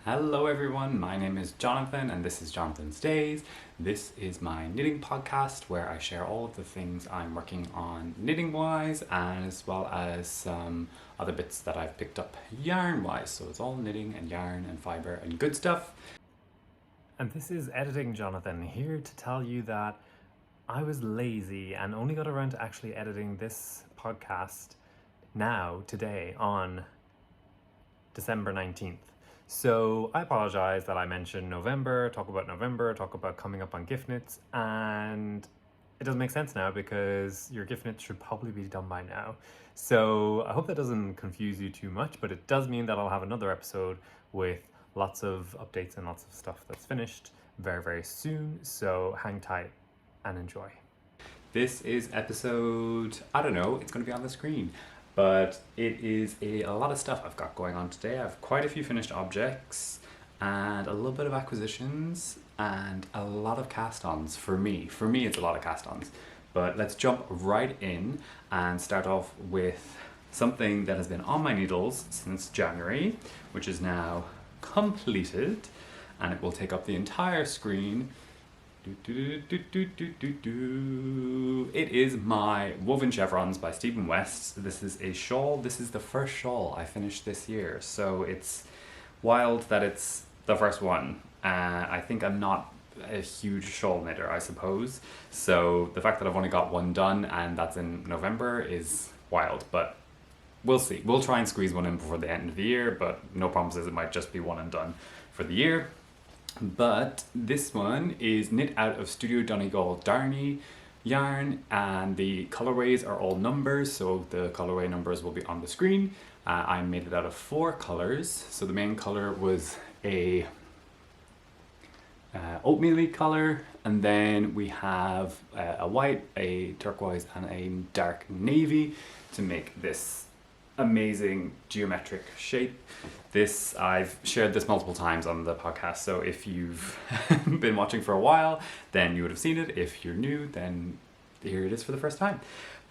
Hello everyone, my name is Jonathan and this is Jonathan's Days. This is my knitting podcast where I share all of the things I'm working on knitting wise as well as some other bits that I've picked up yarn wise. So it's all knitting and yarn and fibre and good stuff. And this is Editing Jonathan, here to tell you that I was lazy and only got around to actually editing this podcast today on December 19th. So I apologize that I mentioned November, talk about coming up on gift knits, and it doesn't make sense now because your gift knits should probably be done by now. So I hope that doesn't confuse you too much, but it does mean that I'll have another episode with lots of updates and lots of stuff that's finished very, very soon. So hang tight and enjoy. This is episode, I don't know, it's going to be on the screen. But it is a lot of stuff I've got going on today. I have quite a few finished objects and a little bit of acquisitions and a lot of cast-ons for me. For me, it's a lot of cast-ons. But let's jump right in and start off with something that has been on my needles since January, which is now completed, and it will take up the entire screen. It is my Woven Chevrons by Stephen West. This is a shawl. This is the first shawl I finished this year, so it's wild that it's the first one. I think I'm not a huge shawl knitter, I suppose, so the fact that I've only got one done and that's in November is wild, but we'll see. We'll try and squeeze one in before the end of the year, but no promises. It might just be one and done for the year. But this one is knit out of Studio Donegal Darnie yarn, and the colorways are all numbers, so the colorway numbers will be on the screen. I made it out of 4 colors, so the main color was a oatmeal color, and then we have a white, a turquoise, and a dark navy to make this amazing geometric shape. This, I've shared this multiple times on the podcast, so if you've been watching for a while, then you would have seen it. If you're new, then here it is for the first time.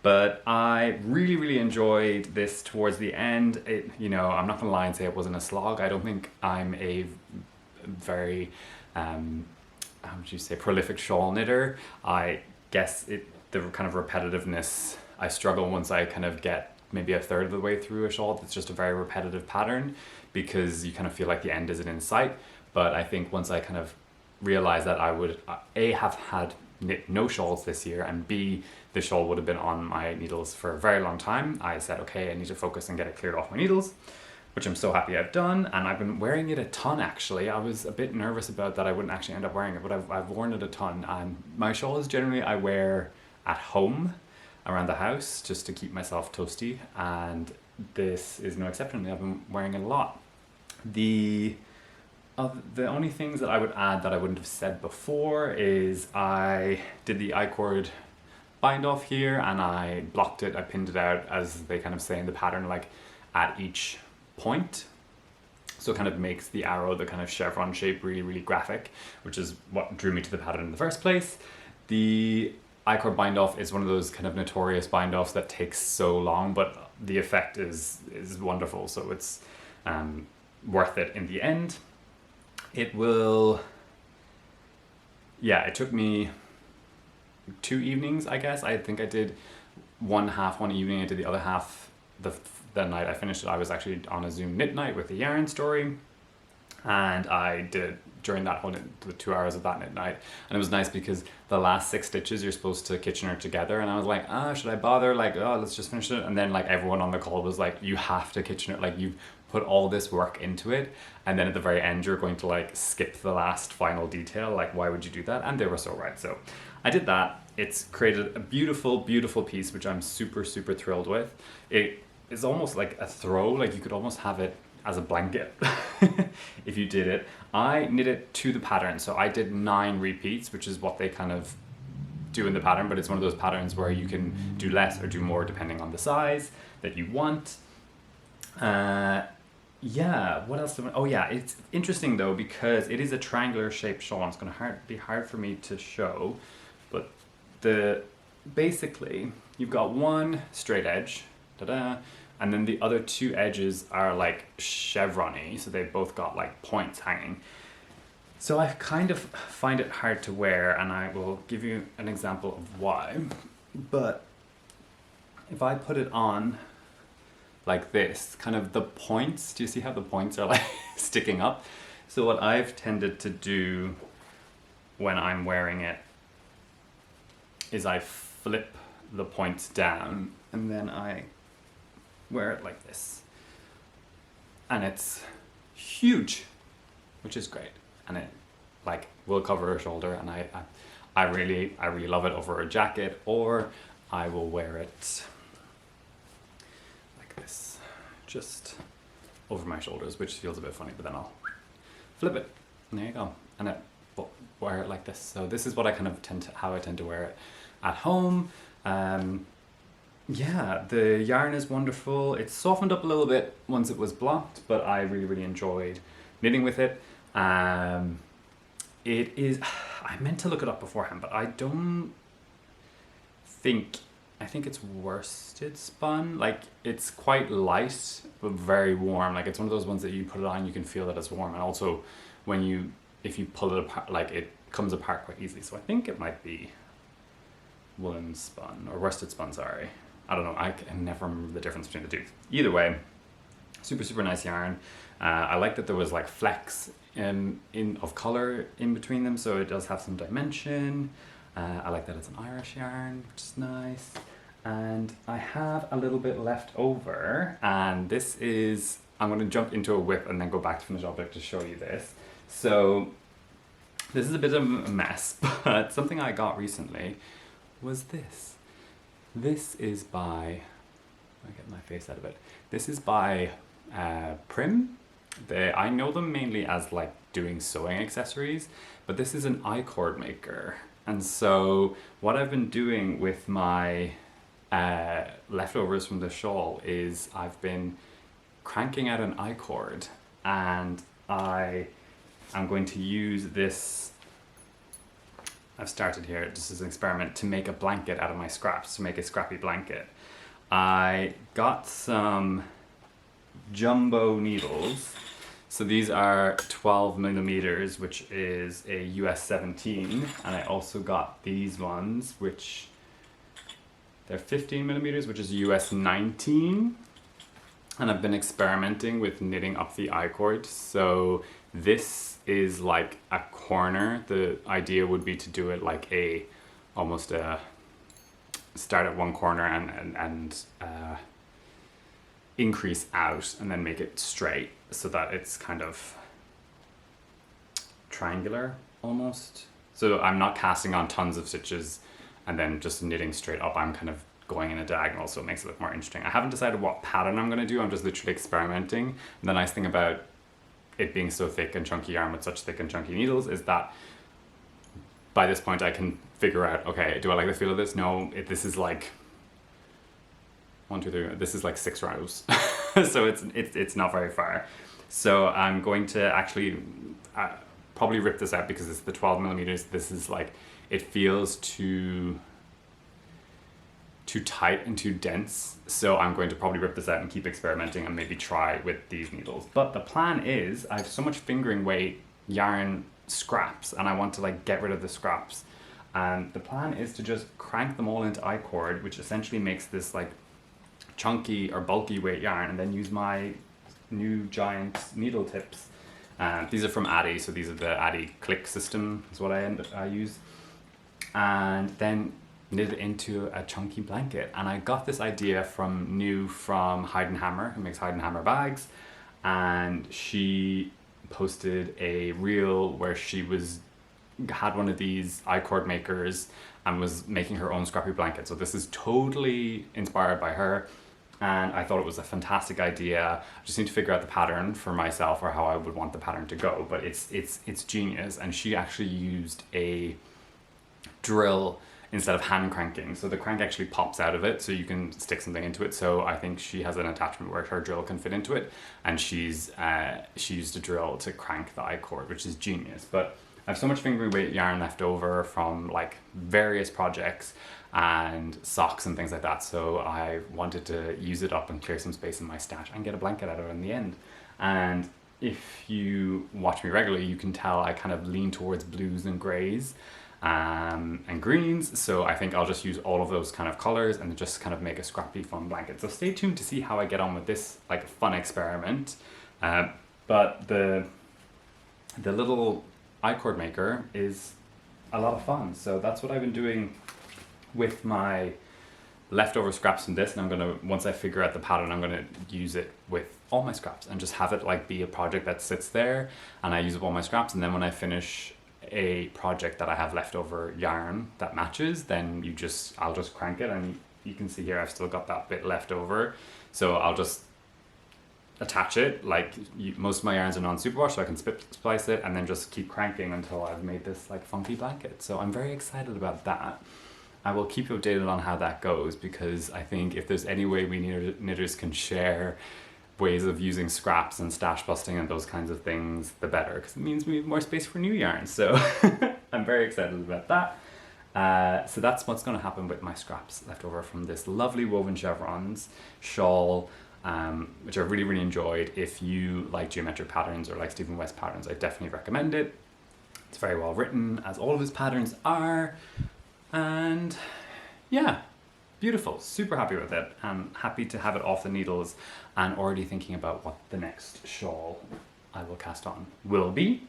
But I really, really enjoyed this towards the end. I'm not gonna lie and say it wasn't a slog. I don't think I'm a very, prolific shawl knitter. I guess the kind of repetitiveness, I struggle once I kind of get maybe a third of the way through a shawl. It's just a very repetitive pattern because you kind of feel like the end isn't in sight. But I think once I kind of realized that I would A, have had knit no shawls this year, and B, the shawl would have been on my needles for a very long time, I said, okay, I need to focus and get it cleared off my needles, which I'm so happy I've done. And I've been wearing it a ton, actually. I was a bit nervous about that I wouldn't actually end up wearing it, but I've worn it a ton. And my shawls generally I wear at home around the house just to keep myself toasty, and this is no exception. I've been wearing it a lot. The only things that I would add that I wouldn't have said before is I did the I-cord bind off here, and I blocked it, I pinned it out as they kind of say in the pattern, like at each point. So it kind of makes the arrow, the kind of chevron shape, really, really graphic, which is what drew me to the pattern in the first place. The I-cord bind off is one of those kind of notorious bind offs that takes so long, but the effect is wonderful, so it's worth it in the end. It took me 2 evenings, I guess. I think I did one half one evening, I did the other half the night I finished it. I was actually on a Zoom knit night with the yarn story, and I did during that whole the 2 hours of that knit night, and it was nice because the last 6 stitches you're supposed to Kitchener together, and I was like, should I bother, let's just finish it. And then everyone on the call was like, you have to Kitchener, you've put all this work into it, and then at the very end you're going to skip the last final detail, why would you do that? And they were so right. So I did that. It's created a beautiful, beautiful piece, which I'm super, super thrilled with. It is almost like a throw, you could almost have it as a blanket if you did it. I knit it to the pattern, so I did 9 repeats, which is what they kind of do in the pattern, but it's one of those patterns where you can do less or do more depending on the size that you want. What else it's interesting though, because it is a triangular shaped shawl, and it's going to be hard for me to show, but basically you've got one straight edge, and then the other two edges are like chevron-y, so they both got like points hanging. So I kind of find it hard to wear, and I will give you an example of why. But if I put it on like this, kind of the points, do you see how the points are like sticking up? So what I've tended to do when I'm wearing it is I flip the points down and then I wear it like this. And it's huge, which is great. And it like will cover a shoulder, and I really love it over a jacket, or I will wear it like this, just over my shoulders, which feels a bit funny, but then I'll flip it, and there you go, and I wear it like this. So this is what I kind of how I tend to wear it at home. Yeah, the yarn is wonderful. It's softened up a little bit once it was blocked, but I really enjoyed knitting with it. It is, I meant to look it up beforehand, but I think it's worsted spun. Like, it's quite light, but very warm. Like, it's one of those ones that you put it on, you can feel that it's warm. And also, if you pull it apart, like, it comes apart quite easily. So I think it might be woolen spun, or worsted spun, sorry. I don't know, I can never remember the difference between the two. Either way, super nice yarn. I like that there was like flecks of color in between them, so it does have some dimension. I like that it's an Irish yarn, which is nice. And I have a little bit left over, and this is, I'm going to jump into a whip and then go back to finished object to show you this. So this is a bit of a mess, but something I got recently was this. This is by, I get my face out of it. This is by Prim. I know them mainly as like doing sewing accessories, but this is an I-cord maker. And so what I've been doing with my leftovers from the shawl is I've been cranking out an I-cord, and I am going to use this. I've started here just as an experiment to make a blanket out of my scraps, to make a scrappy blanket. I got some jumbo needles. So these are 12 millimeters, which is a US 17. And I also got these ones, which they're 15 millimeters, which is US 19. And I've been experimenting with knitting up the I-cord. So this is like a corner. The idea would be to do it like almost a start at one corner and increase out, and then make it straight so that it's kind of triangular almost. So I'm not casting on tons of stitches and then just knitting straight up. I'm kind of going in a diagonal, so it makes it look more interesting. I haven't decided what pattern I'm going to do. I'm just literally experimenting. And the nice thing about it being so thick and chunky yarn with such thick and chunky needles is that by this point I can figure out, okay, do I like the feel of this? No, this is like 1, 2, 3, this is like 6 rows. So it's not very far. So I'm going to actually probably rip this out because it's the 12 millimeters. This is like, it feels too tight and too dense. So I'm going to probably rip this out and keep experimenting and maybe try with these needles. But the plan is, I have so much fingering weight yarn scraps, and I want to like get rid of the scraps. And the plan is to just crank them all into I-cord, which essentially makes this like chunky or bulky weight yarn, and then use my new giant needle tips. These are from Addy, so these are the Addy click system is what I use. And then knit it into a chunky blanket. And I got this idea from Hide and Hammer, who makes Hide and Hammer bags. And she posted a reel where she had one of these I-cord makers and was making her own scrappy blanket. So this is totally inspired by her. And I thought it was a fantastic idea. I just need to figure out the pattern for myself, or how I would want the pattern to go. But it's genius. And she actually used a drill instead of hand cranking. So the crank actually pops out of it, so you can stick something into it. So I think she has an attachment where her drill can fit into it. And she used a drill to crank the I-cord, which is genius. But I have so much fingering weight yarn left over from like various projects and socks and things like that, so I wanted to use it up and clear some space in my stash and get a blanket out of it in the end. And if you watch me regularly, you can tell I kind of lean towards blues and greys and greens, so I think I'll just use all of those kind of colors and just kind of make a scrappy fun blanket. So stay tuned to see how I get on with this like fun experiment. But the little I-cord maker is a lot of fun, so that's what I've been doing with my leftover scraps from this. And I'm gonna, once I figure out the pattern, I'm gonna use it with all my scraps and just have it like be a project that sits there and I use up all my scraps, and then when I finish a project that I have leftover yarn that matches, then I'll just crank it, and you can see here I've still got that bit left over, so I'll just attach it. Like most of my yarns are non-superwash, so I can splice it and then just keep cranking until I've made this like funky blanket. So I'm very excited about that. I will keep you updated on how that goes, because I think if there's any way we knitters can share ways of using scraps and stash busting and those kinds of things, the better, because it means we have more space for new yarns. So I'm very excited about that. So that's what's going to happen with my scraps left over from this lovely woven chevrons shawl, which I've really, really enjoyed. If you like geometric patterns or like Stephen West patterns, I definitely recommend it. It's very well written, as all of his patterns are. And yeah, beautiful, super happy with it. I'm happy to have it off the needles and already thinking about what the next shawl I will cast on will be.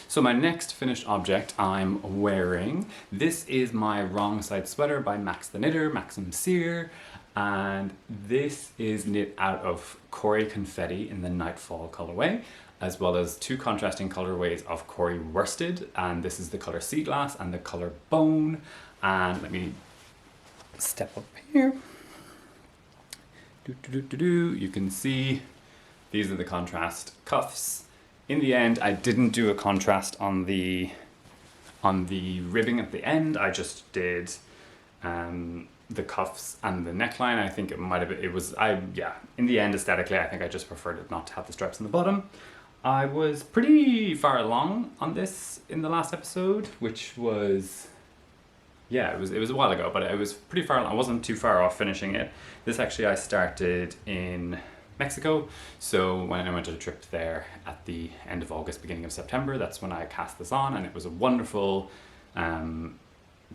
So my next finished object I'm wearing, this is my wrong side sweater by Max the Knitter, Maxim Sear, and this is knit out of Corrie Confetti in the Nightfall colorway, as well as two contrasting colorways of Corrie worsted, and this is the color Seaglass and the color Bone. And let me step up here. You can see these are the contrast cuffs. In the end, I didn't do a contrast on the ribbing at the end. I just did the cuffs and the neckline. I think it might have been, in the end, aesthetically, I think I just preferred it not to have the stripes on the bottom. I was pretty far along on this in the last episode, which was, it was a while ago, but it was pretty far along. I wasn't too far off finishing it. This actually I started in Mexico, so when I went on a trip there at the end of August, beginning of September, that's when I cast this on, and it was a wonderful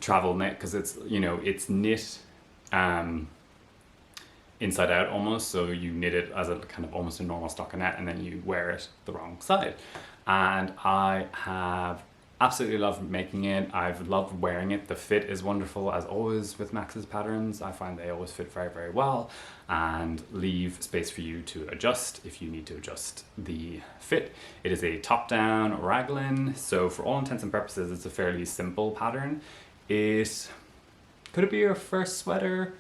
travel knit, because it's knit inside out almost, so you knit it as a kind of almost a normal stockinette and then you wear it the wrong side. And I have absolutely loved making it. I've loved wearing it. The fit is wonderful, as always with Max's patterns. I find they always fit very, very well and leave space for you to adjust if you need to adjust the fit. It is a top-down raglan, so for all intents and purposes it's a fairly simple pattern. Could it be your first sweater?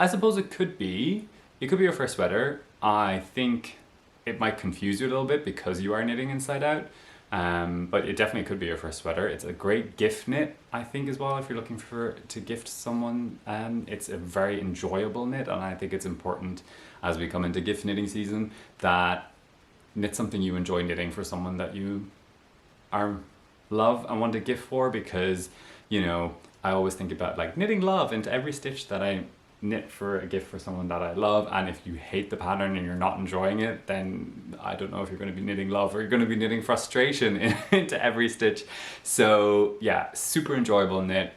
I suppose it could be. It could be your first sweater. I think it might confuse you a little bit because you are knitting inside out, but it definitely could be your first sweater. It's a great gift knit, I think, as well, if you're looking to gift someone. It's a very enjoyable knit, and I think it's important as we come into gift knitting season that knit something you enjoy knitting for someone that you love and want to gift for, because I always think about like knitting love into every stitch that I knit for a gift for someone that I love. And if you hate the pattern and you're not enjoying it, then I don't know if you're going to be knitting love or you're going to be knitting frustration into every stitch. So yeah, super enjoyable knit.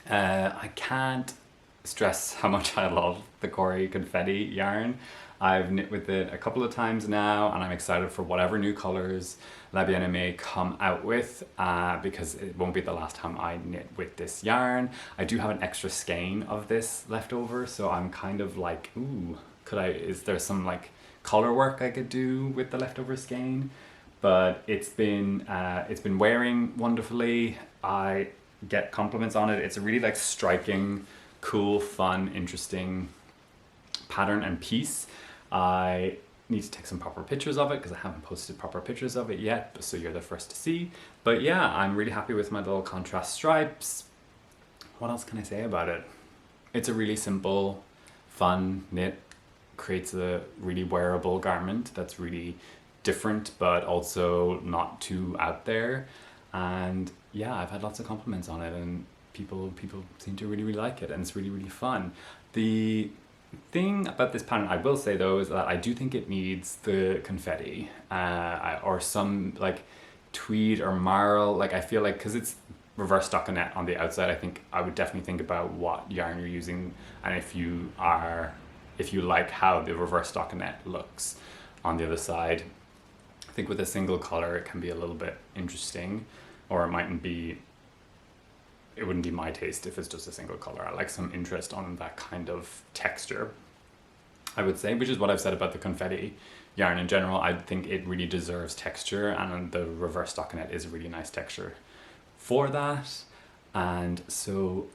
I can't stress how much I love the Corrie Confetti yarn. I've knit with it a couple of times now, and I'm excited for whatever new colors La Bien-Aimée come out with, because it won't be the last time I knit with this yarn. I do have an extra skein of this left over, so I'm kind of like, ooh, is there some like color work I could do with the leftover skein? But it's been wearing wonderfully. I get compliments on it. It's a really like striking, cool, fun, interesting pattern and piece. I need to take some proper pictures of it because I haven't posted proper pictures of it yet, so you're the first to see. But yeah, I'm really happy with my little contrast stripes. What else can I say about it? It's a really simple, fun knit, creates a really wearable garment that's really different but also not too out there. And yeah, I've had lots of compliments on it, and people seem to really like it, and it's really fun. The thing about this pattern I will say though is that I do think it needs the confetti, or some like tweed or marl. Like I feel like, because it's reverse stockinette on the outside, I think I would definitely think about what yarn you're using, and if you like how the reverse stockinette looks on the other side. I think with a single color it can be a little bit interesting, or it wouldn't be my taste if it's just a single color. I like some interest on that kind of texture, I would say, which is what I've said about the confetti yarn in general. I think it really deserves texture, and the reverse stockinette is a really nice texture for that. And so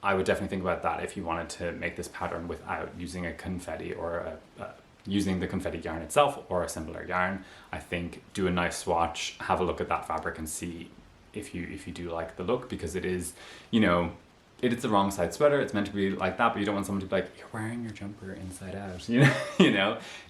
I would definitely think about that if you wanted to make this pattern without using a confetti, or using the confetti yarn itself or a similar yarn. I think do a nice swatch, have a look at that fabric and see if you do like the look, because it is, it's the wrong side sweater. It's meant to be like that, but you don't want someone to be like, you're wearing your jumper inside out.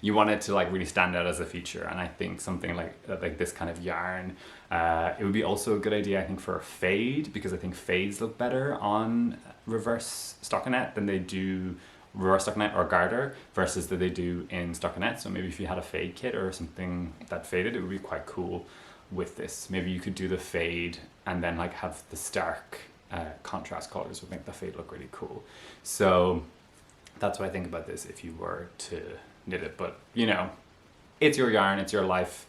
You want it to like really stand out as a feature. And I think something like this kind of yarn, it would be also a good idea, I think, for a fade, because I think fades look better on reverse stockinette than they do reverse stockinette or garter versus that they do in stockinette. So maybe if you had a fade kit or something that faded, it would be quite cool with this. Maybe you could do the fade and then like have the stark contrast colors would make the fade look really cool. So that's what I think about this if you were to knit it. But it's your yarn, it's your life,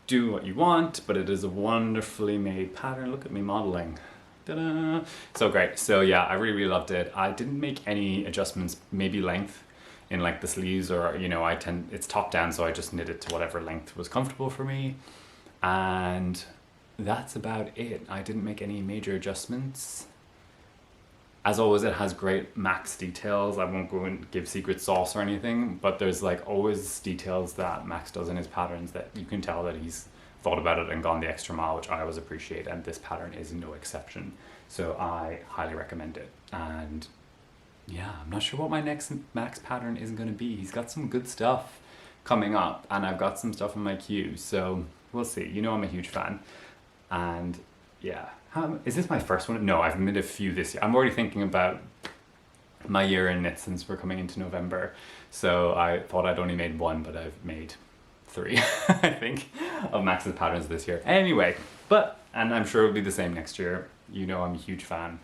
do what you want, but it is a wonderfully made pattern. Look at me modeling. Ta-da! So great. So yeah, I really loved it. I didn't make any adjustments, maybe length in like the sleeves, or it's top down, so I just knit it to whatever length was comfortable for me. And that's about it. I didn't make any major adjustments. As always, it has great Max details. I won't go and give secret sauce or anything, but there's like always details that Max does in his patterns that you can tell that he's thought about it and gone the extra mile, which I always appreciate, and this pattern is no exception. So I highly recommend it. And yeah, I'm not sure what my next Max pattern is going to be. He's got some good stuff coming up, and I've got some stuff in my queue, so we'll see. I'm a huge fan. And yeah, is this my first one? No, I've made a few this year. I'm already thinking about my year in knit since we're coming into November. So I thought I'd only made one, but I've made 3, I think, of Max's patterns this year. Anyway, and I'm sure it'll be the same next year. I'm a huge fan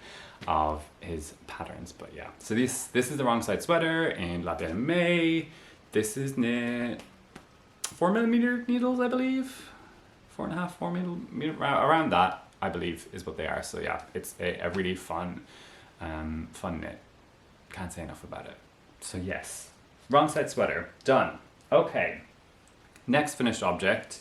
of his patterns, but yeah. So this is the wrong side sweater in La Belle Aimée. This is knit 4mm needles, I believe. 4.5, 4mm, around that, I believe, is what they are. So yeah, it's a really fun knit. Can't say enough about it. So yes, wrong side sweater, done. Okay, next finished object.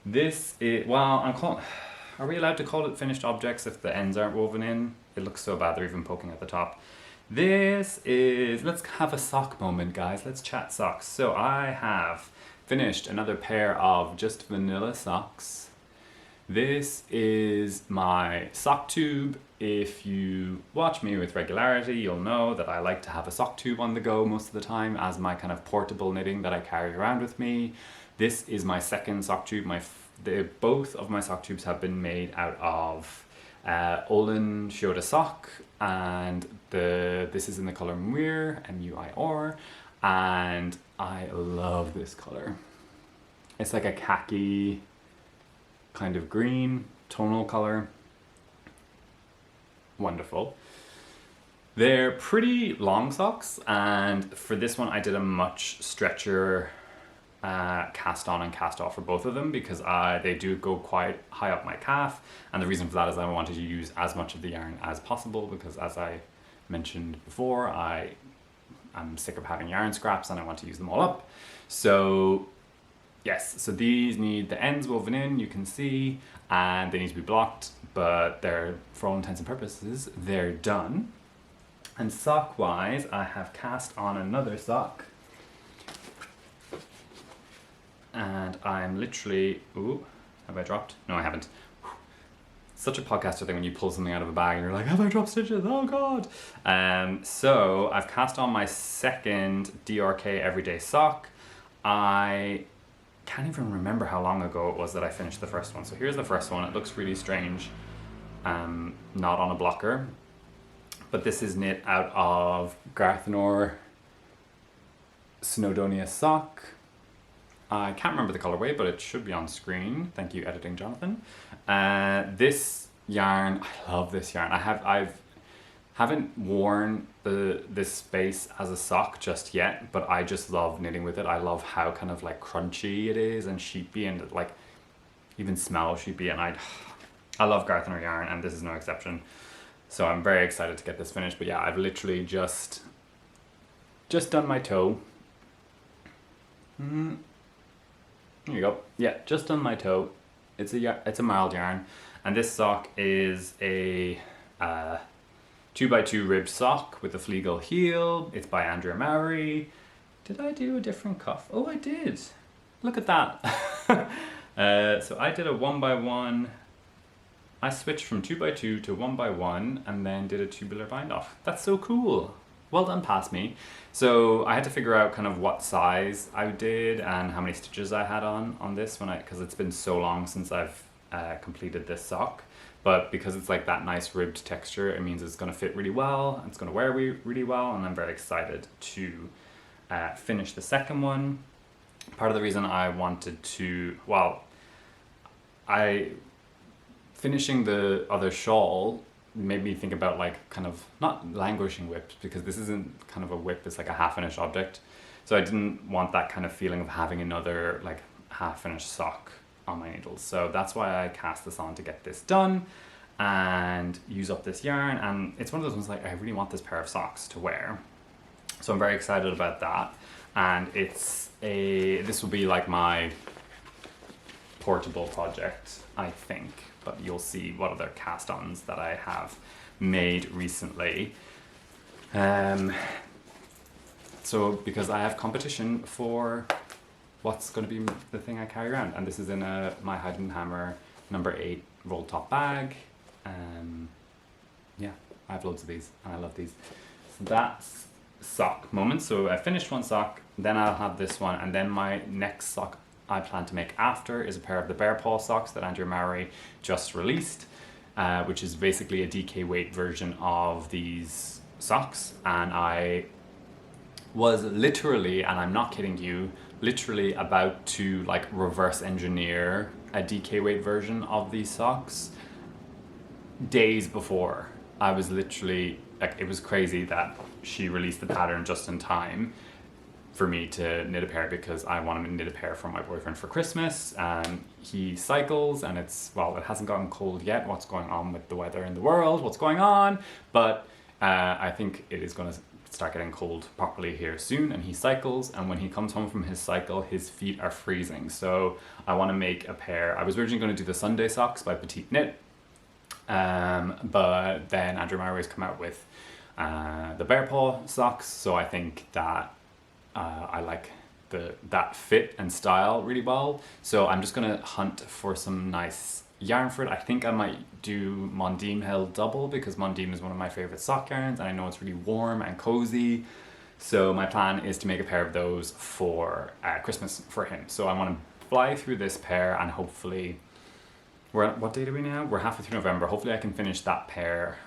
This is, are we allowed to call it finished objects if the ends aren't woven in? It looks so bad they're even poking at the top. This is, let's have a sock moment, guys. Let's chat socks. So I have finished another pair of just vanilla socks. This is my sock tube. If you watch me with regularity, you'll know that I like to have a sock tube on the go most of the time as my kind of portable knitting that I carry around with me. This is my second sock tube. Both of my sock tubes have been made out of Olann Síoda sock, and this is in the color Muir, M-U-I-R, and I love this color. It's like a khaki kind of green tonal color. Wonderful. They're pretty long socks, and for this one I did a much stretchier cast on and cast off for both of them, because they do go quite high up my calf, and the reason for that is I wanted to use as much of the yarn as possible, because as I mentioned before, I'm sick of having yarn scraps and I want to use them all up. So yes, so these need the ends woven in, you can see, and they need to be blocked, but they're, for all intents and purposes, they're done. And sock wise, I have cast on another sock. And I'm literally, ooh, have I dropped? No, I haven't. Such a podcaster thing when you pull something out of a bag and you're like, have I dropped stitches? Oh God. So I've cast on my second DRK everyday sock. I can't even remember how long ago it was that I finished the first one. So here's the first one. It looks really strange, not on a blocker, but this is knit out of Garthenor Snowdonia sock. I can't remember the colorway, but it should be on screen. Thank you, editing Jonathan. This yarn, I love this yarn. I haven't worn this space as a sock just yet, but I just love knitting with it. I love how kind of like crunchy it is and sheepy, and like even smells sheepy, and I love Garthenor yarn, and this is no exception. So I'm very excited to get this finished. But yeah, I've literally just done my toe. Here you go. Yeah, just done my toe. It's a mild yarn, and this sock is a 2x2 ribbed sock with a fleagle heel. It's by Andrea Mowry. Did I do a different cuff? Oh, I did. Look at that. So I did a 1x1. I switched from 2x2 to 1x1 and then did a tubular bind off. That's so cool. Well done, past me. So I had to figure out kind of what size I did and how many stitches I had on this because it's been so long since I've completed this sock. But because it's like that nice ribbed texture, it means it's going to fit really well. It's going to wear really well, and I'm very excited to finish the second one. Part of the reason I wanted to, finishing the other shawl made me think about like kind of not languishing whips, because this isn't kind of a whip, it's like a half-finished object. So I didn't want that kind of feeling of having another like half-finished sock on my needles. So that's why I cast this on to get this done and use up this yarn. And it's one of those ones like I really want this pair of socks to wear. So I'm very excited about that. And this will be like my portable project, I think, but you'll see what other cast-ons that I have made recently. So because I have competition for what's going to be the thing I carry around, and this is in my Heidenhammer number 8 roll top bag. Yeah, I have loads of these and I love these. So that's sock moment. So I finished one sock, then I'll have this one, and then my next sock I plan to make after is a pair of the bear paw socks that Andrea Mowry just released, which is basically a DK weight version of these socks. And I was literally, and I'm not kidding you, literally about to like reverse engineer a DK weight version of these socks days before. I was literally like, it was crazy that she released the pattern just in time for me to knit a pair, because I wanted to knit a pair for my boyfriend for Christmas, and he cycles, and it hasn't gotten cold yet. What's going on with the weather in the world? What's going on? But I think it is going to start getting cold properly here soon, and he cycles, and when he comes home from his cycle, his feet are freezing. So I want to make a pair. I was originally going to do the Sunday socks by Petit Knit, but then Andrea Mowry's come out with the bear paw socks, so I think that I like that fit and style really well. So I'm just gonna hunt for some nice yarn for it. I think I might do Mondim Hill double, because Mondim is one of my favorite sock yarns, and I know it's really warm and cozy. So my plan is to make a pair of those for Christmas for him. So I want to fly through this pair, and hopefully, what date are we now? We're halfway through November. Hopefully I can finish that pair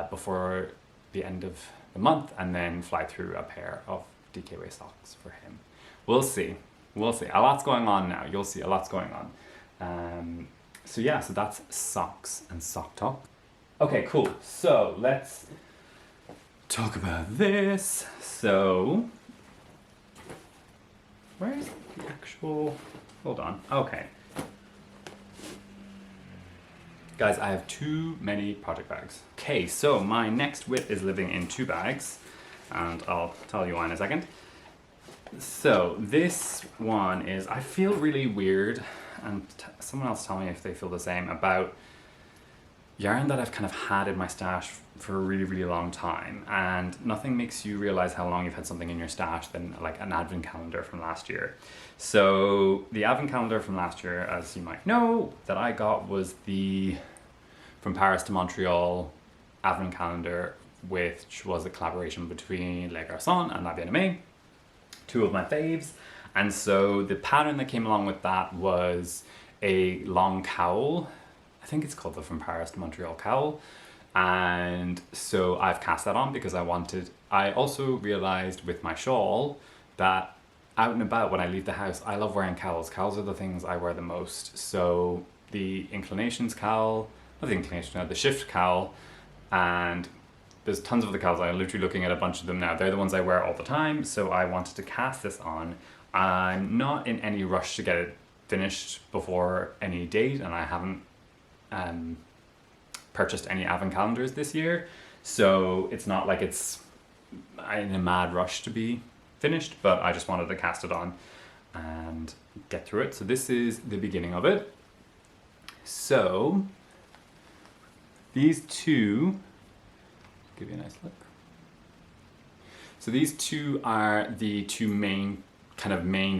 before the end of the month, and then fly through a pair of DKW socks for him. We'll see. A lot's going on now. You'll see a lot's going on. So yeah, so that's socks and sock talk. Okay, cool. So let's talk about this. So where's the actual, hold on. Okay. Guys, I have too many project bags. Okay, so my next WIT is living in 2 bags, and I'll tell you why in a second. So this one is, I feel really weird, and someone else tell me if they feel the same, about yarn that I've kind of had in my stash for a really, really long time, and nothing makes you realize how long you've had something in your stash than like an advent calendar from last year. So the advent calendar from last year, as you might know, that I got was the From Paris to Montreal advent calendar, which was a collaboration between Les Garcons and Aimée, 2 of my faves. And so the pattern that came along with that was a long cowl. I think it's called the From Paris to Montreal cowl. And so I've cast that on because I also realized with my shawl that out and about when I leave the house, I love wearing cowls. Cowls are the things I wear the most. So the inclinations cowl, not the inclination, the shift cowl, and there's tons of the cowls. I'm literally looking at a bunch of them now. They're the ones I wear all the time. So I wanted to cast this on. I'm not in any rush to get it finished before any date, and I haven't purchased any advent calendars this year, so it's not like it's in a mad rush to be finished, but I just wanted to cast it on and get through it. So this is the beginning of it. So these two, give you a nice look. So these two are the two main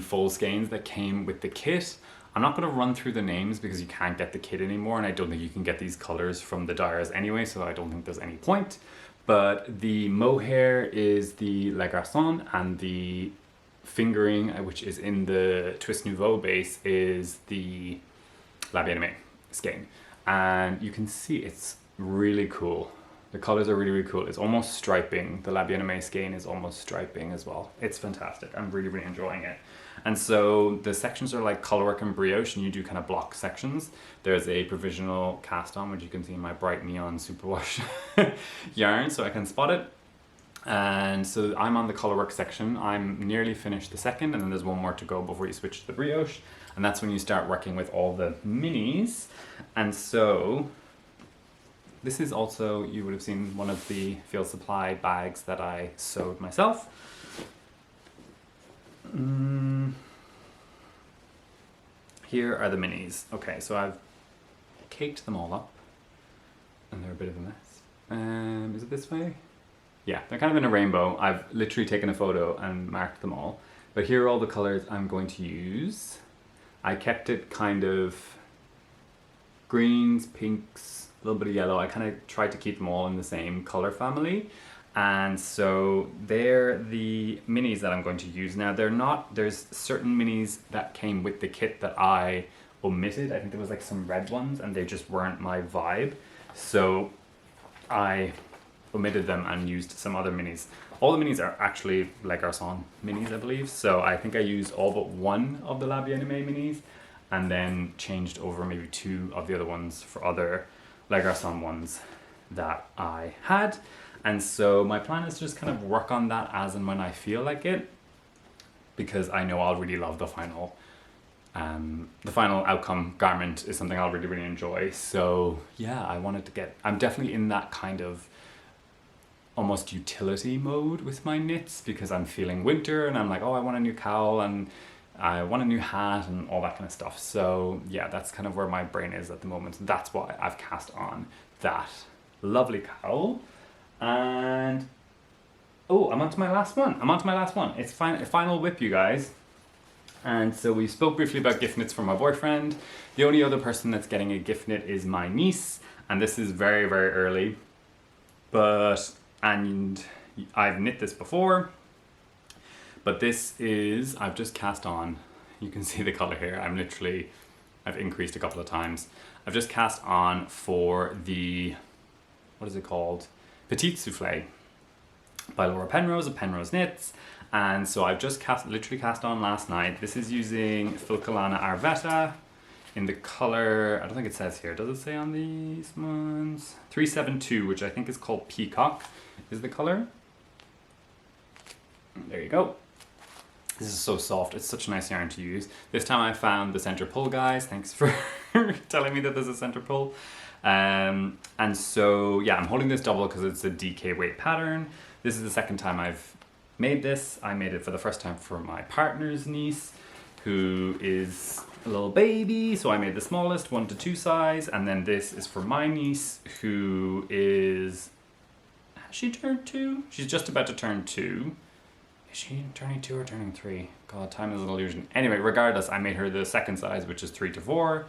full skeins that came with the kit. I'm not going to run through the names because you can't get the kit anymore, and I don't think you can get these colors from the dyers anyway, so I don't think there's any point. But the mohair is the Le Garçon, and the fingering, which is in the Twist Nouveau base, is the La Bien-Aimée skein. And you can see it's really cool. The colors are really, really cool. It's almost striping. The La Bien-Aimée skein is almost striping as well. It's fantastic. I'm really, really enjoying it. And so the sections are like colorwork and brioche, and you do kind of block sections. There's a provisional cast on, which you can see in my bright neon superwash yarn, so I can spot it. And so I'm on the colorwork section. I'm nearly finished the second, and then there's one more to go before you switch to the brioche. And that's when you start working with all the minis. And so this is also, you would have seen one of the Field Supply bags that I sewed myself. Here are the minis. Okay, so I've caked them all up, and they're a bit of a mess. Is it this way? Yeah, they're kind of in a rainbow. I've literally taken a photo and marked them all. But here are all the colors I'm going to use. I kept it kind of greens, pinks, a little bit of yellow. I kind of tried to keep them all in the same color family. And so they're the minis that I'm going to use. Now there's certain minis that came with the kit that I omitted. I think there was like some red ones and they just weren't my vibe. So I omitted them and used some other minis. All the minis are actually Le Garçon minis, I believe. So I think I used all but one of the La Bien-Aimée minis and then changed over maybe two of the other ones for other Le Garçon ones that I had. And so my plan is to just kind of work on that as and when I feel like it, because I know I'll really love the final outcome garment is something I'll really, really enjoy. So yeah, I'm definitely in that kind of almost utility mode with my knits, because I'm feeling winter and I'm like, oh, I want a new cowl and I want a new hat and all that kind of stuff. So yeah, that's kind of where my brain is at the moment. That's why I've cast on that lovely cowl. And oh, I'm on to my last one. It's final whip, you guys. And so we spoke briefly about gift knits from my boyfriend. The only other person that's getting a gift knit is my niece, and this is very, very early, and I've knit this before, but I've just cast on. You can see the color here. I've increased a couple of times. I've just cast on for the, what is it called? Petit Souffle by Laura Penrose of Penrose Knits. And so I've just literally cast on last night. This is using Filcolana Arwetta in the color, I don't think it says here, does it say on these ones? 372, which I think is called Peacock, is the color. There you go. This is so soft. It's such a nice yarn to use. This time I found the center pull, guys. Thanks for telling me that there's a center pull. And so yeah, I'm holding this double because it's a DK weight pattern. This is the second time I've made this. I made it for the first time for my partner's niece, who is a little baby. So I made the smallest 1 to 2 size. And then this is for my niece, who is, has she turned 2? She's just about to turn 2. Is she turning 2 or turning 3? God, time is an illusion. Anyway, regardless, I made her the second size, which is 3 to 4.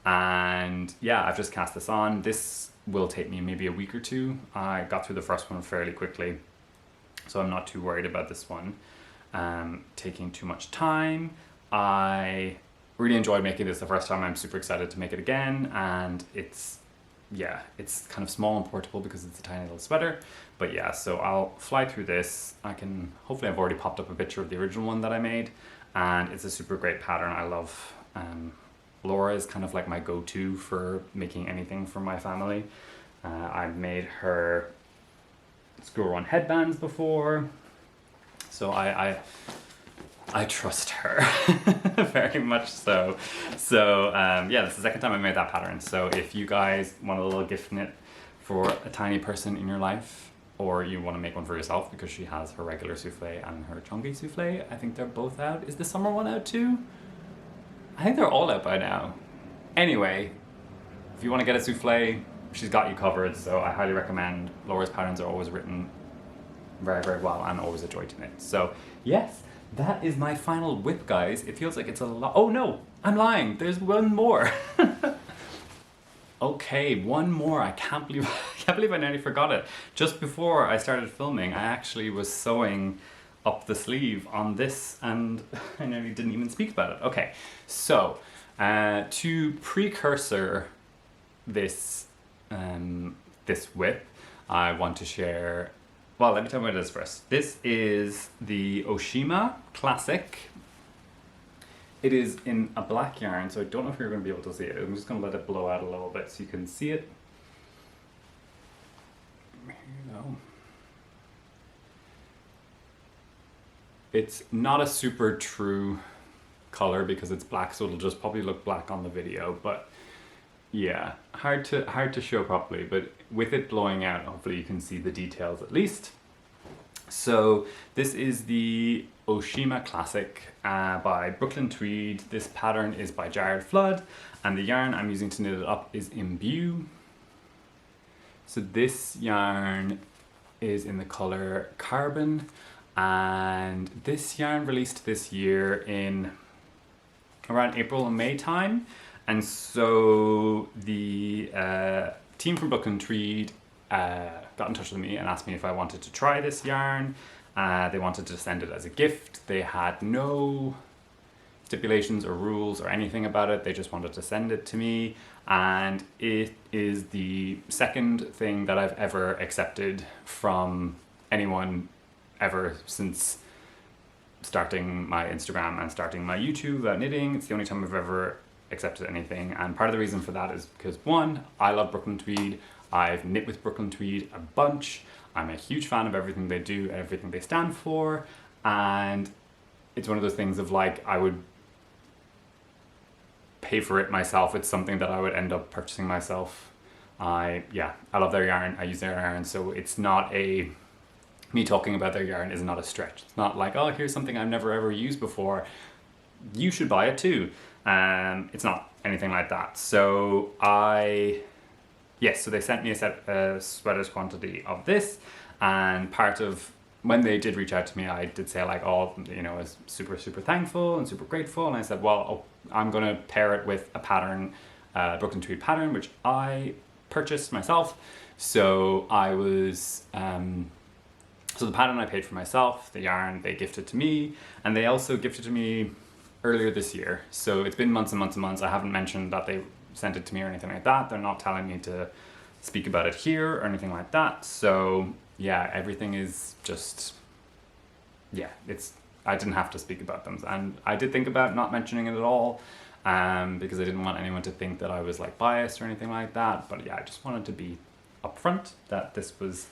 And yeah, I've just cast this on. This will take me maybe a week or two. I got through the first one fairly quickly, so I'm not too worried about this one. taking too much time. I really enjoyed making this the first time. I'm super excited to make it again, and it's kind of small and portable because it's a tiny little sweater. But yeah, so I'll fly through this. Hopefully I've already popped up a picture of the original one that I made, and it's a super great pattern. I love Laura is kind of like my go-to for making anything for my family. I've made her school run headbands before, so I trust her very much so. So yeah, this is the second time I made that pattern. So if you guys want a little gift knit for a tiny person in your life, or you want to make one for yourself because she has her regular souffle and her chunky souffle, I think they're both out. Is the summer one out too? I think they're all out by now. Anyway, if you want to get a souffle, she's got you covered, so I highly recommend. Laura's patterns are always written very, very well and always a joy to knit. So yes, that is my final whip, guys. It feels like it's a lot. Oh no, I'm lying. There's one more. Okay, one more. I can't believe I nearly forgot it. Just before I started filming, I actually was sewing up the sleeve on this, and I nearly didn't even speak about it. Okay, so to precursor this this whip, I want to share. Well, let me tell you what it is first. This is the Oshima Classic. It is in a black yarn, so I don't know if you're going to be able to see it. I'm just going to let it blow out a little bit so you can see it. Here you go. It's not a super true color because it's black, so it'll just probably look black on the video, but yeah, hard to show properly, but with it blowing out, hopefully you can see the details at least. So this is the Oshima Classic by Brooklyn Tweed. This pattern is by Jared Flood, and the yarn I'm using to knit it up is Imbue. So this yarn is in the color Carbon, and this yarn released this year in around April and May time. And so the team from Brooklyn Tweed got in touch with me and asked me if I wanted to try this yarn. They wanted to send it as a gift. They had no stipulations or rules or anything about it. They just wanted to send it to me. And it is the second thing that I've ever accepted from anyone ever since starting my Instagram and starting my YouTube about knitting. It's the only time I've ever accepted anything, and part of the reason for that is because, one, I love Brooklyn Tweed. I've knit with Brooklyn Tweed a bunch. I'm a huge fan of everything they do, everything they stand for, and it's one of those things of like, I would pay for it myself. It's something that I would end up purchasing myself. I love their yarn. I use their yarn, so it's not me talking about their yarn is not a stretch. It's not like, oh, here's something I've never ever used before, you should buy it too. It's not anything like that. So so they sent me a set sweaters quantity of this, and part of when they did reach out to me, I did say like, oh, you know, I was super, super thankful and super grateful. And I said, well, I'm going to pair it with a pattern, Brooklyn Tweed pattern, which I purchased myself. So I was, so the pattern I paid for myself, the yarn they gifted to me, and they also gifted to me earlier this year. So it's been months and months and months. I haven't mentioned that they sent it to me or anything like that. They're not telling me to speak about it here or anything like that. So yeah, everything is just, I didn't have to speak about them. And I did think about not mentioning it at all, because I didn't want anyone to think that I was like biased or anything like that. But yeah, I just wanted to be upfront that this was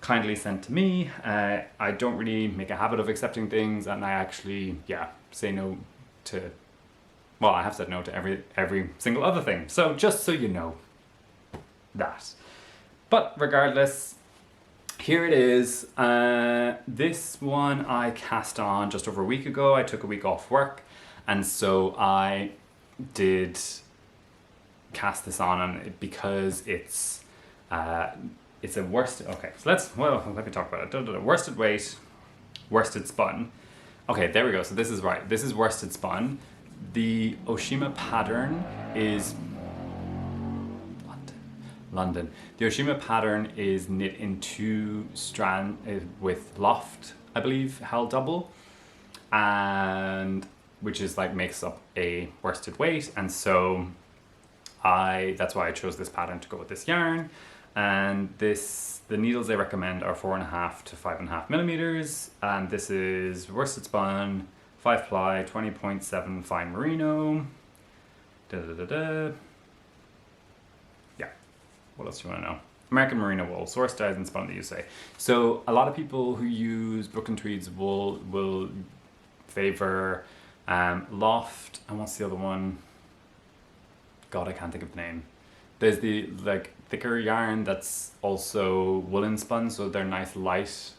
kindly sent to me. I don't really make a habit of accepting things, and I actually, say no to, well, I have said no to every single other thing. So just so you know that. But regardless, here it is. This one I cast on just over a week ago. I took a week off work, and so I did cast this on, and because it's a worsted. Okay, so let me talk about it. Worsted weight, worsted spun. Okay, there we go. So this is right. This is worsted spun. The Oshima pattern is London. The Oshima pattern is knit in 2 strands with loft, I believe, held double. and which is like makes up a worsted weight, and so that's why I chose this pattern to go with this yarn. And the needles they recommend are 4.5 to 5.5 millimeters, and this is worsted spun 5 ply 20.7 fine merino. Yeah, what else do you want to know? American merino wool, sourced, dyed and spun in the USA. So a lot of people who use Brooklyn Tweed's wool will favor Loft, and what's the other one? God, I can't think of the name. There's the like thicker yarn that's also woolen spun, so they're nice light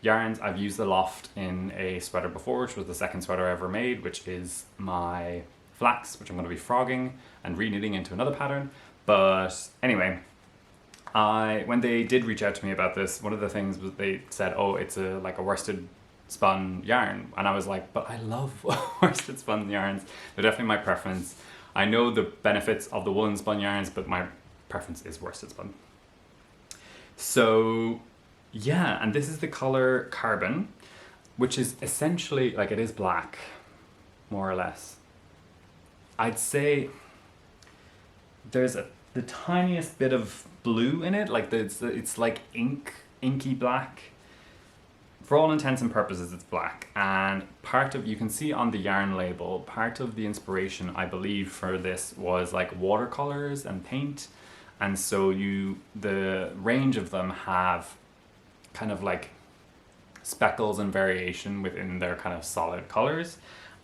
yarns. I've used the Loft in a sweater before, which was the second sweater I ever made, which is my flax, which I'm going to be frogging and re-knitting into another pattern. But anyway, when they did reach out to me about this, one of the things was they said, oh, it's a worsted spun yarn, and I was like, but I love worsted spun yarns. They're definitely my preference. I know the benefits of the woolen spun yarns, but my preference is worsted spun. So yeah, and this is the color Carbon, which is essentially, like, it is black, more or less. I'd say there's the tiniest bit of blue in it, like it's like inky black. For all intents and purposes, it's black, and you can see on the yarn label, part of the inspiration, I believe, for this was like watercolors and paint, and so the range of them have kind of like speckles and variation within their kind of solid colors,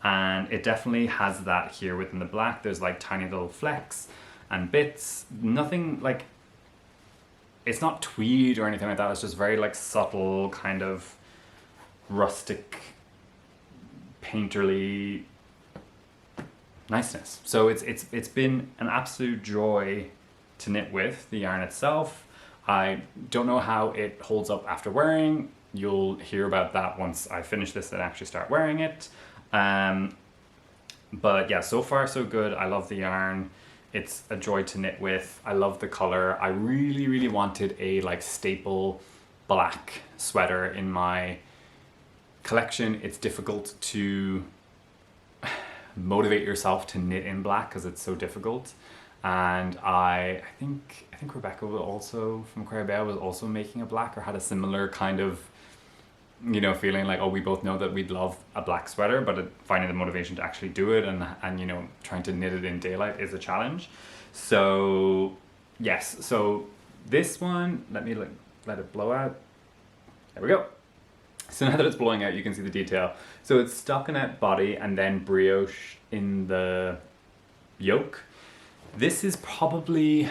and it definitely has that here within the black. There's like tiny little flecks and bits, nothing like, it's not tweed or anything like that, it's just very like subtle kind of rustic painterly niceness. So it's been an absolute joy to knit with. The yarn itself, I don't know how it holds up after wearing. You'll hear about that once I finish this and actually start wearing it. But yeah, so far so good. I love the yarn. It's a joy to knit with. I love the color. I really, really wanted a like staple black sweater in my collection. It's difficult to motivate yourself to knit in black because it's so difficult. And I think Rebecca was also from Corrie was also making a black, or had a similar kind of, feeling like, oh, we both know that we'd love a black sweater, but finding the motivation to actually do it and trying to knit it in daylight is a challenge. So yes, so this one, let it blow out. There we go. So now that it's blowing out, you can see the detail. So it's stockinette body and then brioche in the yoke. This is probably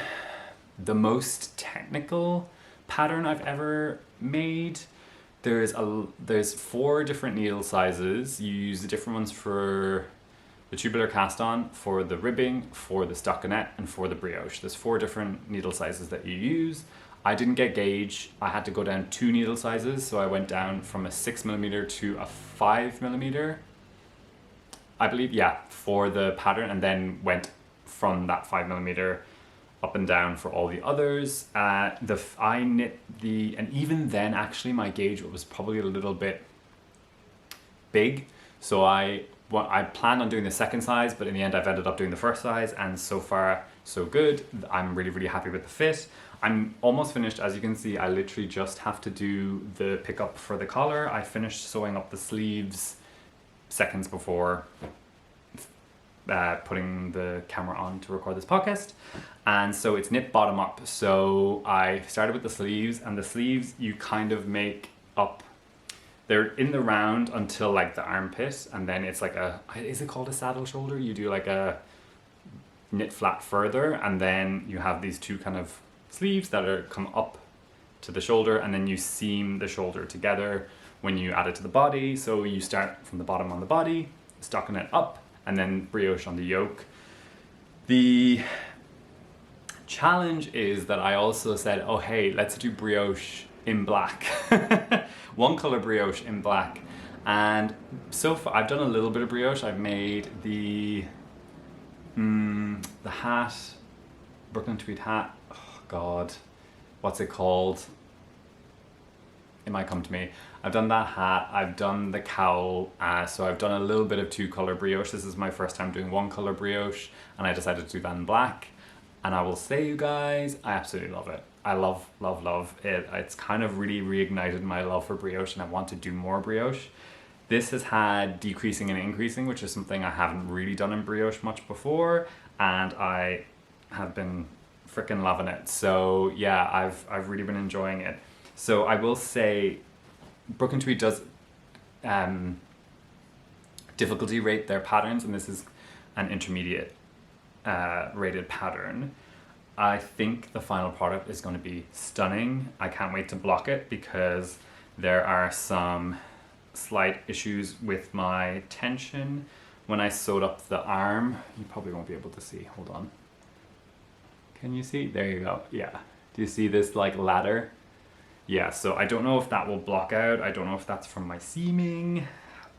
the most technical pattern I've ever made. There's 4 different needle sizes. You use the different ones for the tubular cast on, for the ribbing, for the stockinette, and for the brioche. There's 4 different needle sizes that you use. I didn't get gauge. I had to go down 2 needle sizes, so I went down from a 6mm to a 5mm, I believe, yeah, for the pattern, and then went from that 5mm up and down for all the others. I knit and even then actually my gauge was probably a little bit big, so I planned on doing the second size, but in the end I've ended up doing the first size, and so far so good. I'm really, really happy with the fit. I'm almost finished. As you can see, I literally just have to do the pickup for the collar. I finished sewing up the sleeves seconds before putting the camera on to record this podcast, and so it's knit bottom up. So I started with the sleeves, and the sleeves you kind of make up, they're in the round until like the armpit, and then it's like is it called a saddle shoulder? You do like a knit flat further, and then you have these 2 kind of sleeves that come up to the shoulder, and then you seam the shoulder together when you add it to the body. So you start from the bottom on the body, stockinette up, and then brioche on the yoke. The challenge is that I also said, oh hey, let's do brioche in black. 1 color brioche in black. And so far I've done a little bit of brioche. I've made the hat, Brooklyn Tweed hat. Oh God, what's it called? it might come to me. I've done that hat, I've done the cowl, so I've done a little bit of 2-color brioche. This is my first time doing 1-color brioche, and I decided to do that in black. And I will say, you guys, I absolutely love it. I love it. It's kind of really reignited my love for brioche, and I want to do more brioche. This has had decreasing and increasing, which is something I haven't really done in brioche much before, and I have been freaking loving it. So yeah, I've really been enjoying it. So I will say, Brook and Tweed does difficulty rate their patterns, and this is an intermediate rated pattern. I think the final product is going to be stunning. I can't wait to block it because there are some slight issues with my tension. When I sewed up the arm, you probably won't be able to see, hold on. Can you see? There you go, yeah. Do you see this like ladder? Yeah, so I don't know if that will block out. I don't know if that's from my seaming.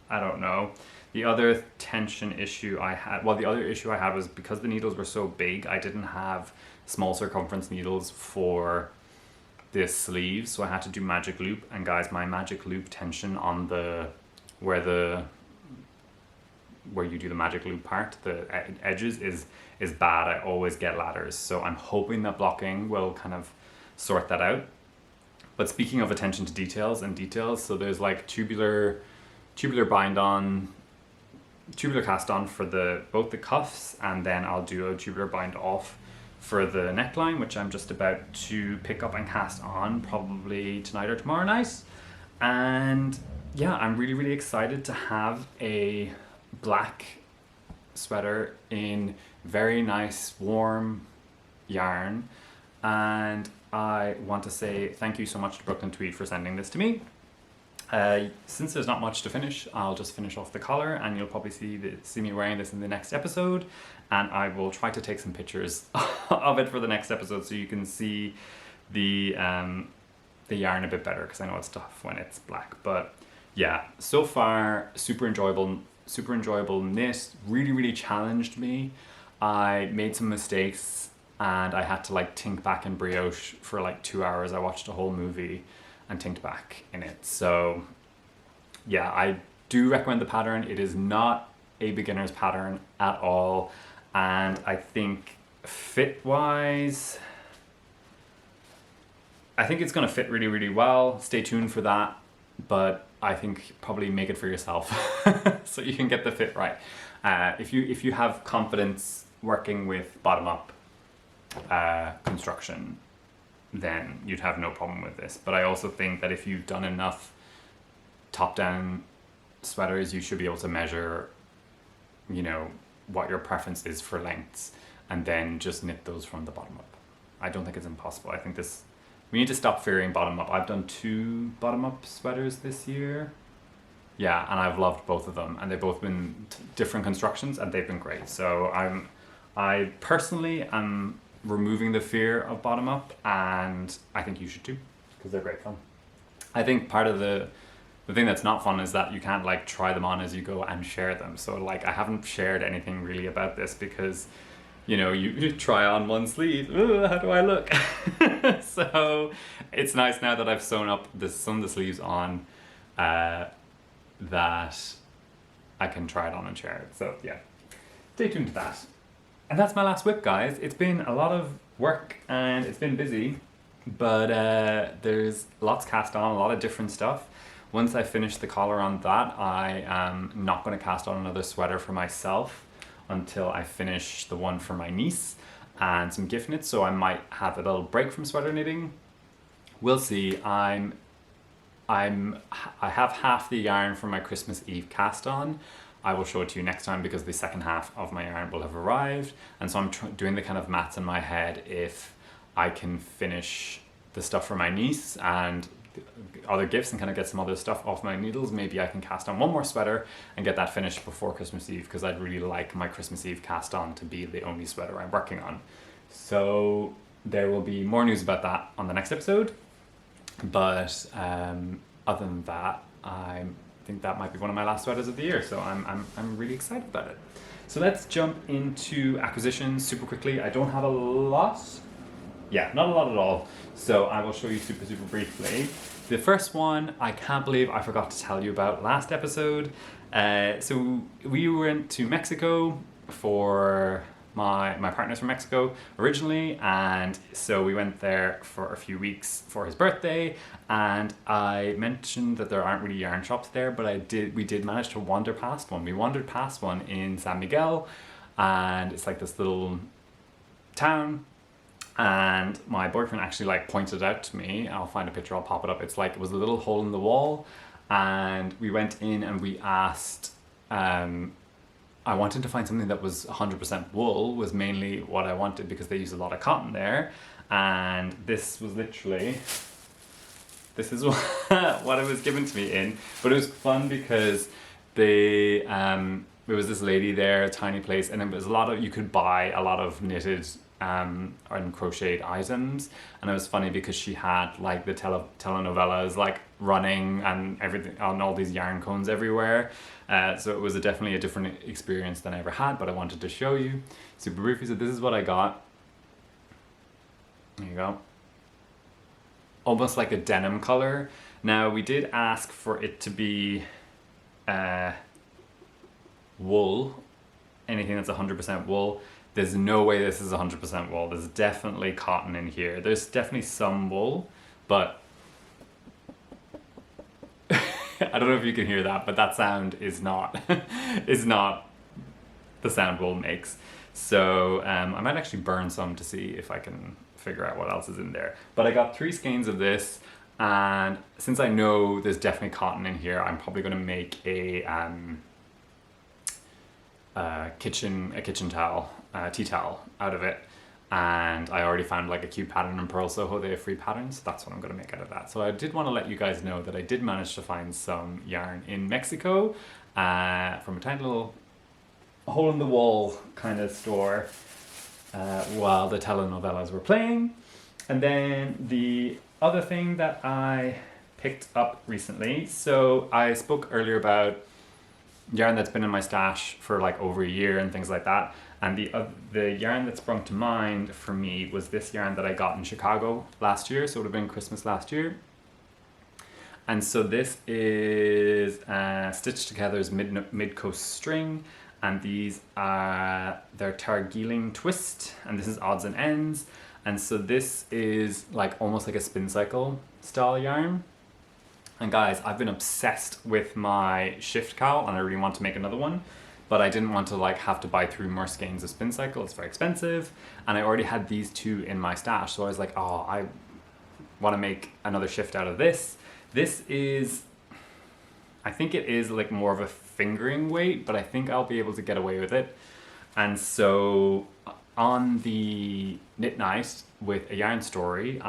I don't know. The other tension issue I had, well, the other issue I had was because the needles were so big, I didn't have small circumference needles for this sleeve, so I had to do magic loop. And guys, my magic loop tension on the where you do the magic loop part, the edges is bad. I always get ladders, so I'm hoping that blocking will kind of sort that out. But speaking of attention to details, so there's like tubular bind on, tubular cast on for both the cuffs, and then I'll do a tubular bind off for the neckline, which I'm just about to pick up and cast on probably tonight or tomorrow night. And yeah, I'm really excited to have a black sweater in very nice warm yarn. And I want to say thank you so much to Brooklyn Tweed for sending this to me. Since there's not much to finish, I'll just finish off the collar, and you'll probably see me wearing this in the next episode, and I will try to take some pictures of it for the next episode so you can see the yarn a bit better, because I know it's tough when it's black. But yeah, so far super enjoyable knit. Really challenged me. I made some mistakes and I had to like tink back in brioche for like 2 hours. I watched a whole movie and tinked back in it. So yeah, I do recommend the pattern. It is not a beginner's pattern at all, and I think fit wise, I think it's going to fit really well. Stay tuned for that, but I think probably make it for yourself so you can get the fit right. If you have confidence working with bottom up construction, then you'd have no problem with this. But I also think that if you've done enough top-down sweaters, you should be able to measure, you know, what your preference is for lengths, and then just knit those from the bottom up. I don't think it's impossible. I think we need to stop fearing bottom up. I've done 2 bottom up sweaters this year. Yeah, and I've loved both of them, and they've both been different constructions, and they've been great. So I personally am removing the fear of bottom up, and I think you should too, because they're great fun. I think part of the thing that's not fun is that you can't like try them on as you go and share them. So like I haven't shared anything really about this because, you know, you try on one sleeve, ooh, how do I look? So it's nice now that I've sewn the sleeves on, that I can try it on and share it. So yeah, stay tuned to that. And that's my last whip, guys. It's been a lot of work and it's been busy, but there's lots cast on, a lot of different stuff. Once I finish the collar on that, I am not going to cast on another sweater for myself until I finish the one for my niece and some gift knits, so I might have a little break from sweater knitting. We'll see. I have half the yarn for my Christmas Eve cast on. I will show it to you next time because the second half of my yarn will have arrived, and so I'm doing the kind of maths in my head. If I can finish the stuff for my niece and other gifts and kind of get some other stuff off my needles, maybe I can cast on one more sweater and get that finished before Christmas Eve, because I'd really like my Christmas Eve cast on to be the only sweater I'm working on. So there will be more news about that on the next episode, but other than that, I think that might be one of my last sweaters of the year, so I'm really excited about it. So let's jump into acquisitions super quickly. I don't have a lot. yeah, not a lot at all. So I will show you super briefly. The first one, I can't believe I forgot to tell you about last episode. So we went to Mexico for my partner's from Mexico originally, and so we went there for a few weeks for his birthday, and I mentioned that there aren't really yarn shops there, but we did manage to wander past one. We wandered past one in San Miguel, and it's like this little town, and my boyfriend actually like pointed out to me, I'll find a picture, I'll pop it up, it's like it was a little hole in the wall, and we went in and we asked, I wanted to find something that was 100% wool, was mainly what I wanted, because they use a lot of cotton there, and this was literally, this is what it was given to me in, but it was fun because there was this lady there, a tiny place, and it was you could buy a lot of knitted and crocheted items, and it was funny because she had like the telenovelas like running and everything on all these yarn cones everywhere, so it was definitely a different experience than I ever had, but I wanted to show you super briefly. So this is what I got. There you go. Almost like a denim color. Now we did ask for it to be wool, anything that's 100% wool. There's no way this is 100% wool. There's definitely cotton in here. There's definitely some wool, but I don't know if you can hear that, but that sound is not is not the sound wool makes. So I might actually burn some to see if I can figure out what else is in there. But I got 3 skeins of this, and since I know there's definitely cotton in here, I'm probably going to make a kitchen towel, tea towel out of it, and I already found like a cute pattern in Pearl Soho. They have free patterns, so that's what I'm going to make out of that. So I did want to let you guys know that I did manage to find some yarn in Mexico from a tiny little hole in the wall kind of store while the telenovelas were playing. And then the other thing that I picked up recently, so I spoke earlier about yarn that's been in my stash for like over a year and things like that, and the yarn that sprung to mind for me was this yarn that I got in Chicago last year, so it would have been Christmas last year. And so this is Stitched Together's mid-coast string, and these are their Targeeling twist, and this is odds and ends, and so this is like almost like a spin cycle style yarn. And guys, I've been obsessed with my shift cowl, and I really want to make another one, but I didn't want to like have to buy 3 more skeins of spin cycle. It's very expensive, and I already had these 2 in my stash, so I was like, oh, I want to make another shift out of this. This is, I think it is like more of a fingering weight, but I think I'll be able to get away with it. And so on the knit night with a yarn story,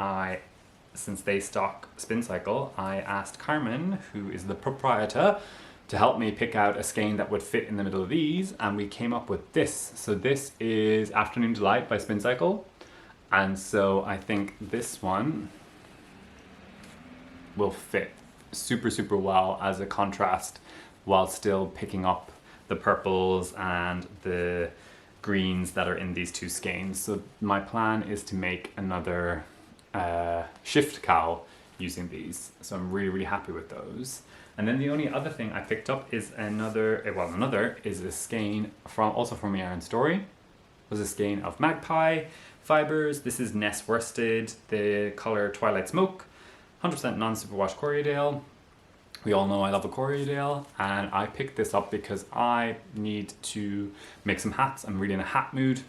since they stock spin cycle, I asked Carmen, who is the proprietor, to help me pick out a skein that would fit in the middle of these, and we came up with this. So this is Afternoon Delight by Spin Cycle, and so I think this one will fit super well as a contrast while still picking up the purples and the greens that are in these 2 skeins. So my plan is to make another shift cowl using these, so I'm really happy with those. And then the only other thing I picked up is another is a skein from Yarn Story. It was a skein of magpie fibers. This is Ness worsted, the color Twilight Smoke, 100% non-superwash Corriedale. We all know I love a Corriedale, and I picked this up because I need to make some hats. I'm really in a hat mood,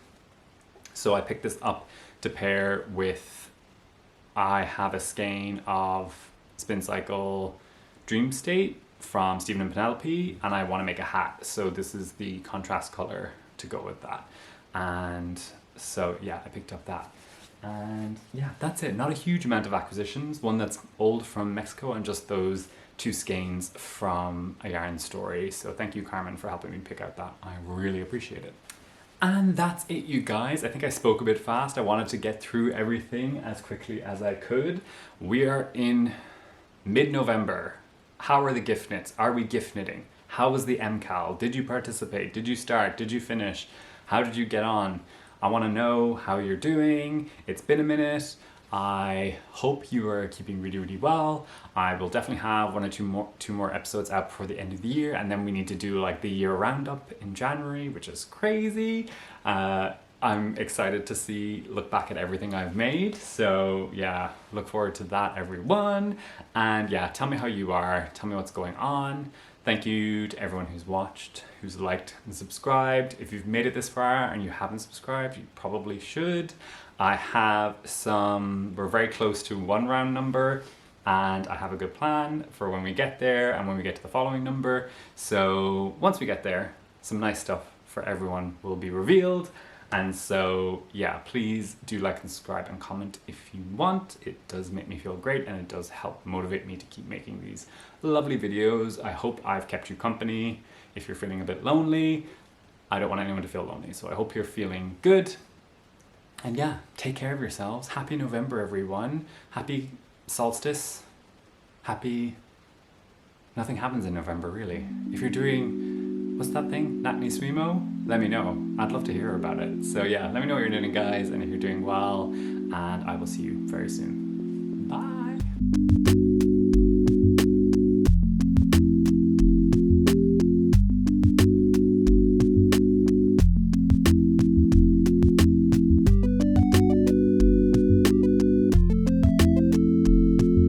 so I picked this up to pair with, I have a skein of Spin Cycle Dream State from Stephen and Penelope, and I want to make a hat, so this is the contrast color to go with that. And so yeah, I picked up that, and yeah, that's it. Not a huge amount of acquisitions, one that's old from Mexico, and just those 2 skeins from A Yarn Story. So thank you, Carmen, for helping me pick out that. I really appreciate it. And that's it, you guys. I think I spoke a bit fast. I wanted to get through everything as quickly as I could. We are in mid-November. How are the gift knits? Are we gift knitting? How was the MCAL? Did you participate? Did you start? Did you finish? How did you get on? I want to know how you're doing. It's been a minute. I hope you are keeping really, really well. I will definitely have one or two more episodes out before the end of the year, and then we need to do like the year roundup in January, which is crazy. I'm excited to look back at everything I've made. So yeah, look forward to that, everyone. And yeah, tell me how you are. Tell me what's going on. Thank you to everyone who's watched, who's liked and subscribed. If you've made it this far and you haven't subscribed, you probably should. We're very close to 1 round number, and I have a good plan for when we get there and when we get to the following number. So once we get there, some nice stuff for everyone will be revealed. And so yeah, please do like and subscribe and comment if you want. It does make me feel great, and it does help motivate me to keep making these lovely videos. I hope I've kept you company. If you're feeling a bit lonely, I don't want anyone to feel lonely, so I hope you're feeling good. And yeah, take care of yourselves. Happy November, everyone. Happy solstice. Nothing happens in November, really. If you're doing, what's that thing? Natni Swimo? Let me know. I'd love to hear about it. So yeah, let me know what you're doing, guys, and if you're doing well, and I will see you very soon. Bye.